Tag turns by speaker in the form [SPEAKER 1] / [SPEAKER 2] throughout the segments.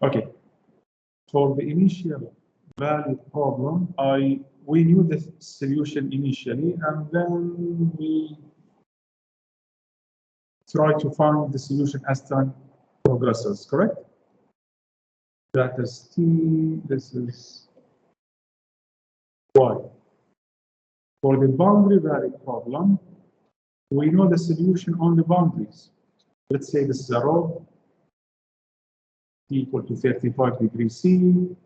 [SPEAKER 1] Okay. For the initial value problem, we knew the solution initially, and then we try to find the solution as time progresses, correct? That is T, this is Y. For the boundary value problem, we know the solution on the boundaries. Let's say this is a rho, T equal to 35 degrees C.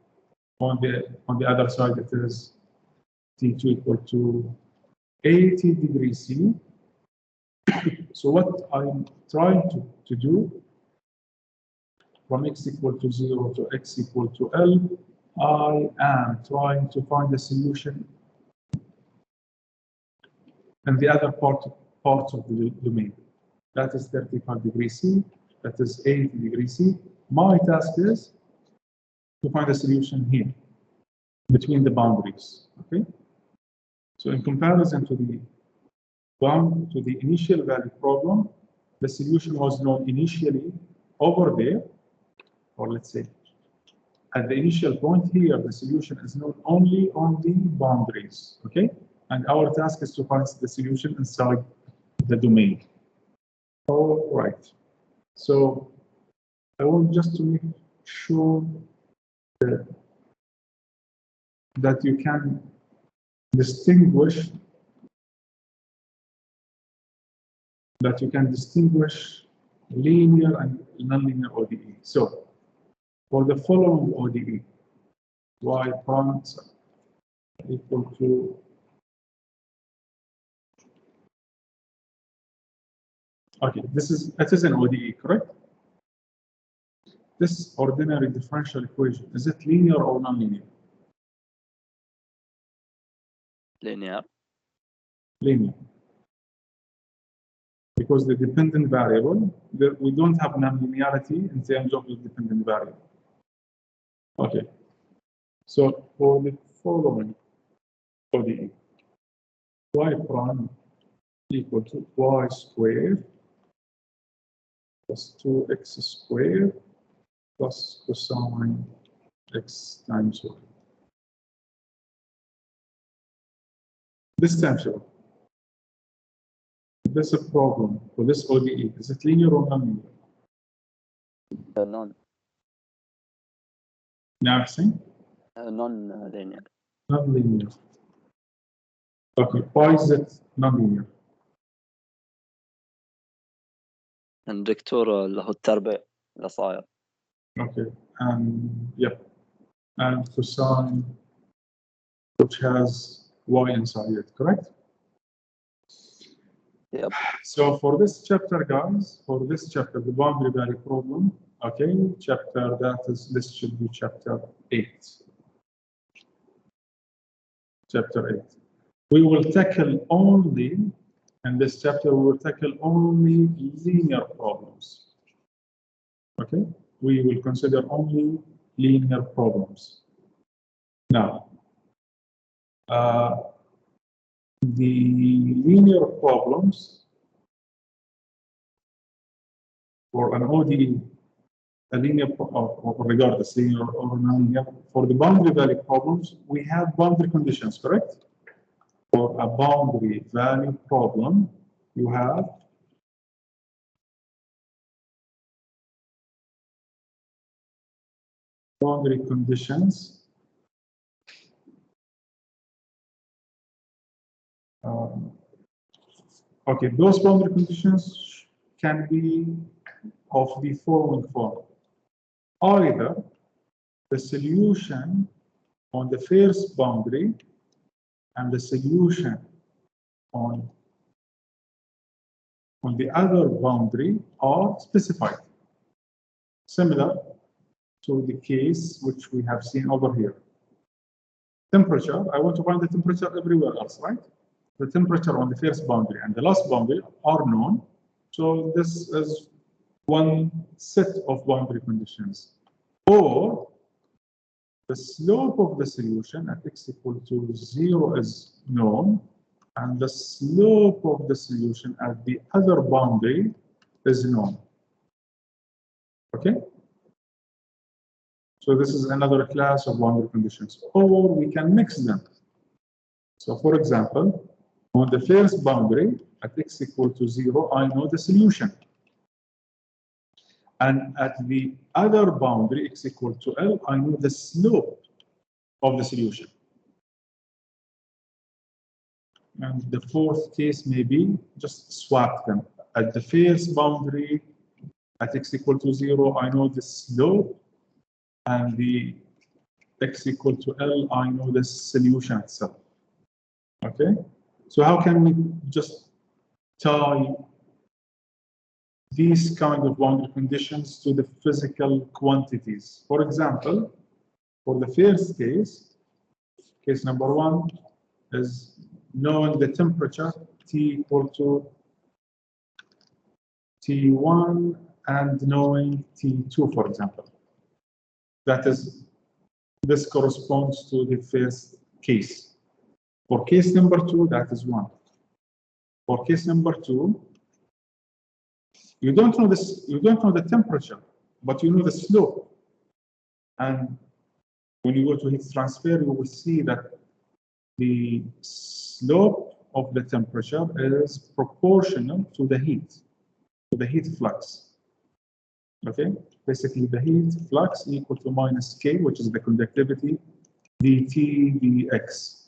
[SPEAKER 1] On the other side, it is T2 equal to 80 degrees C. So what I'm trying to do from x equal to 0 to x equal to L, I am trying to find the solution in the other parts of the domain. That is 35 degrees C, that is 80 degrees C. My task is to find a solution here between the boundaries. Okay. So in comparison to the initial value problem, the solution was known initially over there, or let's say at the initial point here, the solution is known only on the boundaries. Okay. And our task is to find the solution inside the domain. All right. So I want just to make sure that you can distinguish linear and nonlinear ODE. So for the following ODE, y prime equal to it is an ODE, correct? This ordinary differential equation, is it linear or nonlinear?
[SPEAKER 2] Linear.
[SPEAKER 1] Linear. Because the dependent variable, we don't have nonlinearity in terms of the dependent variable. Okay. So for the following ODE, y prime equal to y squared plus 2x squared plus cosine x times y. This time, sure. This a problem for this ODE. Is it linear or non-linear?
[SPEAKER 2] Non.
[SPEAKER 1] Nothing?
[SPEAKER 2] Non-linear.
[SPEAKER 1] Non-linear. Okay, why is it non-linear?
[SPEAKER 2] الدكتور اللي هو التربيع اللي صاير.
[SPEAKER 1] Okay, and cosine, which has y inside it, correct?
[SPEAKER 2] Yep.
[SPEAKER 1] So for this chapter, guys, the boundary value problem, okay, this should be chapter 8. Chapter 8. We will tackle only, in this chapter, we will tackle only linear problems. Okay, we will consider only linear problems. Now, the linear problems for an ODE, a linear, regardless linear or non-linear, for the boundary value problems, we have boundary conditions, correct? For a boundary value problem, you have boundary conditions. Okay, those boundary conditions can be of the following form. Either the solution on the first boundary and the solution on the other boundary are specified, similar to the case which we have seen over here. Temperature, I want to find the temperature everywhere else, right? The temperature on the first boundary and the last boundary are known. So this is one set of boundary conditions. Or the slope of the solution at x equal to 0 is known, and the slope of the solution at the other boundary is known. Okay? So this is another class of boundary conditions. Or we can mix them. So for example, on the first boundary at x equal to 0, I know the solution. And at the other boundary, x equal to L, I know the slope of the solution. And the fourth case may be just swap them. At the first boundary, at x equal to 0, I know the slope, and the x equal to L, I know the solution itself. Okay? So how can we just tie these kind of boundary conditions to the physical quantities? For example, for the first case number 1 is knowing the temperature T equal to T1 and knowing T2, for example. That is, this corresponds to the first case. For case number 2, that is 1. For case number 2, you don't know this, you don't know the temperature, but you know the slope. And when you go to heat transfer, you will see that the slope of the temperature is proportional to the heat flux. Okay, basically the heat flux equal to minus K, which is the conductivity, dt dx.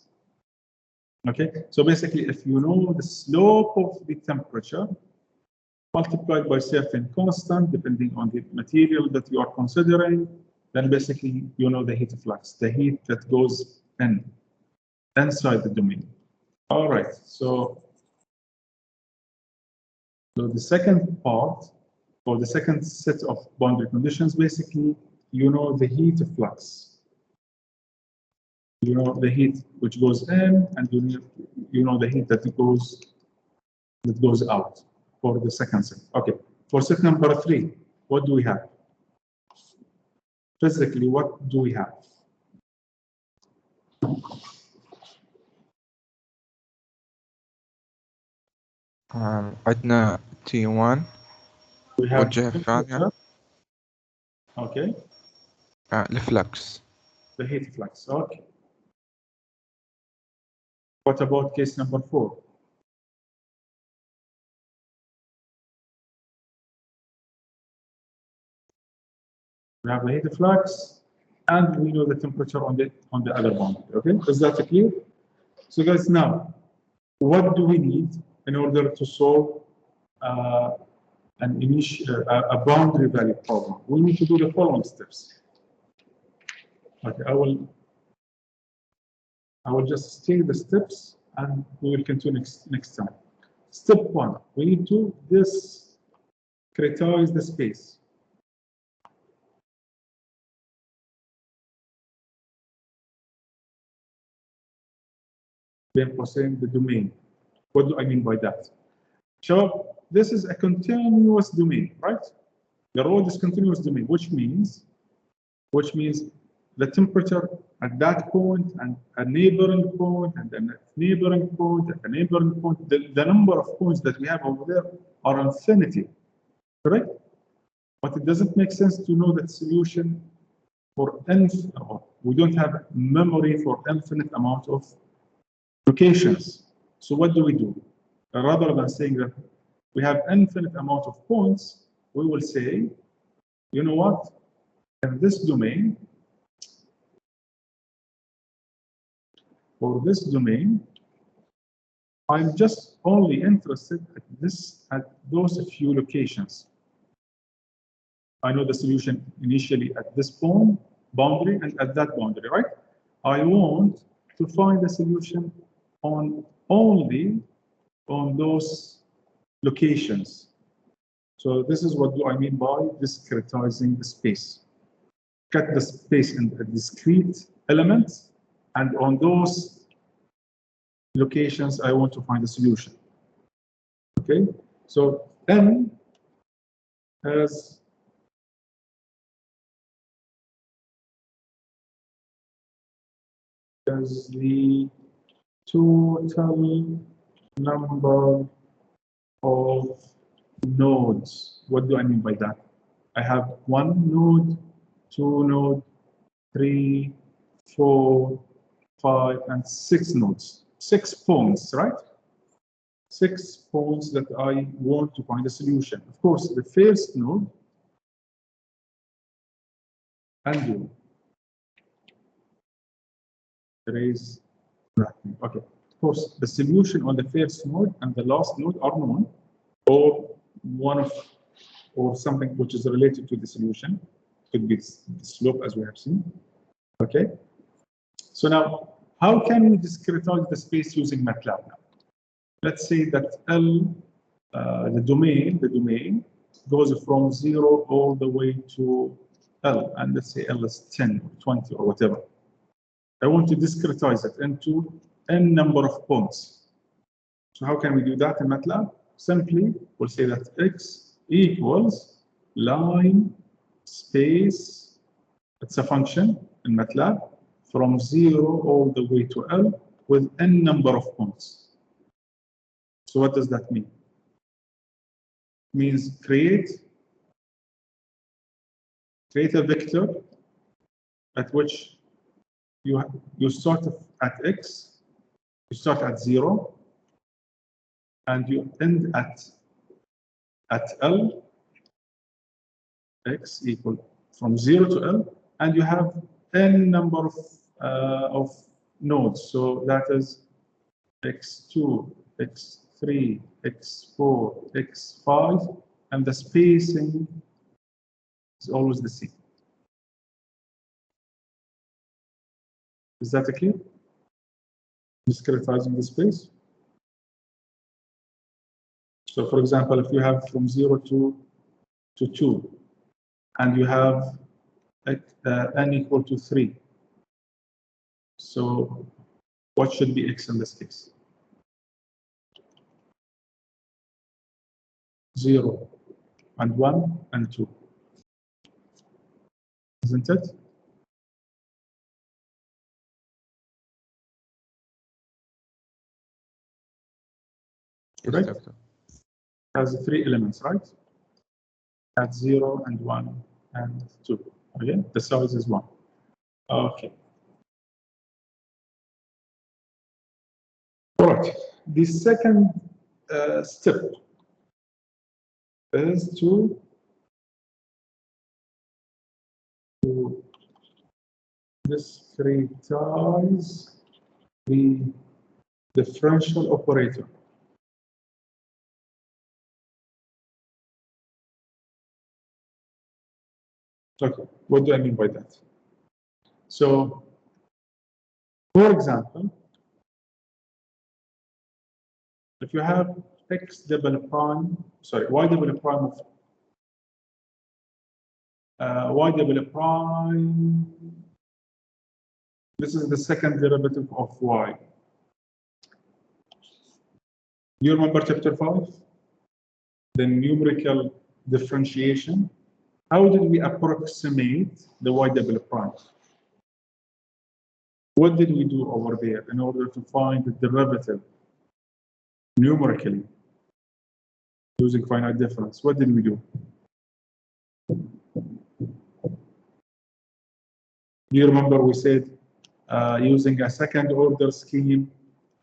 [SPEAKER 1] Okay, so basically if you know the slope of the temperature multiplied by certain constant, depending on the material that you are considering, then basically you know the heat flux, the heat that goes inside the domain. All right, so the second part, or the second set of boundary conditions, basically, you know the heat flux. You know the heat which goes in, and you know the heat that goes out for the second set. Okay, for set number 3, what do we have? Physically, what do we have?
[SPEAKER 3] عندنا T1
[SPEAKER 1] We have
[SPEAKER 3] والجهة الثانية
[SPEAKER 1] okay,
[SPEAKER 3] الفلكس.
[SPEAKER 1] the heat flux. Okay. What about case number 4? We have the heat flux, and we know the temperature on the other boundary. Okay, is that clear? So guys, now what do we need in order to solve a boundary value problem? We need to do the following steps. Okay, I will just state the steps, and we will continue next time. Step 1, we need to discretize the space. Then proceed the domain. What do I mean by that? So this is a continuous domain, right? The road is continuous domain, which means the temperature at that point, and a neighboring point, and a neighboring point, and a neighboring point, the number of points that we have over there are infinity, correct? But it doesn't make sense to know that solution for we don't have memory for infinite amount of locations. So what do we do? Rather than saying that we have infinite amount of points, we will say, you know what? In this domain, for this domain, I'm just only interested at those few locations. I know the solution initially at this boundary and at that boundary, right? I want to find the solution only on those locations. So this is what do I mean by discretizing the space. Cut the space into discrete elements, and on those locations I want to find a solution. Okay, so N has the total number of nodes. What do I mean by that? I have 1 node, 2 node, 3, 4, 5, and 6 nodes. 6 points, right? 6 points that I want to find a solution. Of course, the first node, undo. Erase nothing. Okay. Of course, the solution on the first node and the last node are known, or one of, or something which is related to the solution. Could be the slope, as we have seen. Okay. So now, how can we discretize the space using MATLAB now? Let's say that L, the domain goes from 0 all the way to L, and let's say L is 10 or 20 or whatever. I want to discretize it into n number of points. So how can we do that in MATLAB? Simply, we'll say that x equals line space. It's a function in MATLAB from 0 all the way to L with n number of points. So what does that mean? It means create a vector at which you start at x, you start at 0, and you end at L, x equal from 0 to L, and you have n number of nodes. So that is x2, x3, x4, x5, and the spacing is always the same. Is that clear? Discretizing the space. So for example, if you have from 0 to 2, and you have n equal to 3, so what should be x in this case? 0 and 1 and 2, isn't it? Right? Has 3 elements, right? At 0 and 1 and 2. Again, the size is 1. Okay. All right. The second step is to discretize the differential operator. Okay, what do I mean by that? So, for example, if you have x double prime, sorry, y double prime of y double prime, this is the second derivative of y. You remember chapter 5? The numerical differentiation. How did we approximate the y double prime? What did we do over there in order to find the derivative numerically using finite difference? What did we do? Do you remember we said using a second order scheme,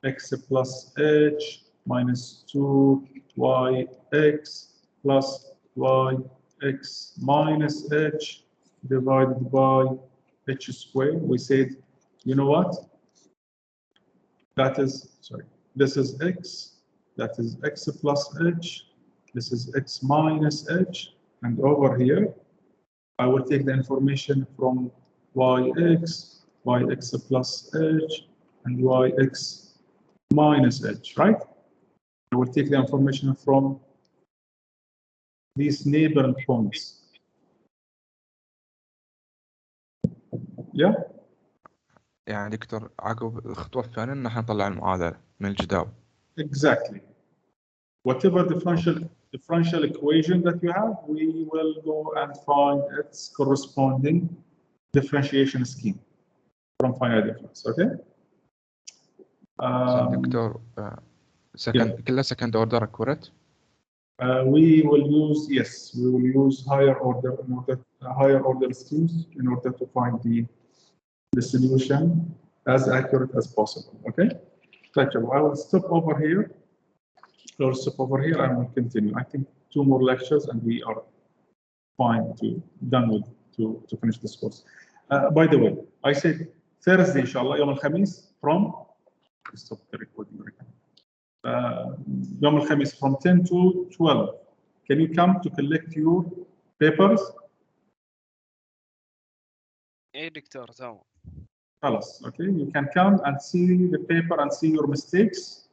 [SPEAKER 1] x plus h minus 2yx plus yx minus h divided by h squared. We said, you know what? That is, sorry, this is x, that is x plus h, this is x minus h, and over here, I will take the information from yx, yx plus h, and yx minus h, right? I will take the information from these neighboring points. Yeah?
[SPEAKER 3] يعني دكتور عقب الخطوة الثانية إن احنا نطلع المعادلة من الجداول.
[SPEAKER 1] Exactly. Whatever differential equation that you have, we will go and find its corresponding differentiation scheme from finite difference. Okay?
[SPEAKER 3] دكتور كلها second order accurate.
[SPEAKER 1] We will use, yes, we will use higher order schemes in order to find the the solution as accurate as possible. Okay. Right, I will stop over here. Or stop over here and we'll continue. I think 2 more lectures and we are fine to finish this course. By the way, I said Thursday, inshallah, يوم الخميس from stop the recording right now. يوم الخميس from 10 to 12. Can you come to collect your papers?
[SPEAKER 4] ايه دكتور تمام.
[SPEAKER 1] خلاص, okay. You can come and see the paper and see your mistakes.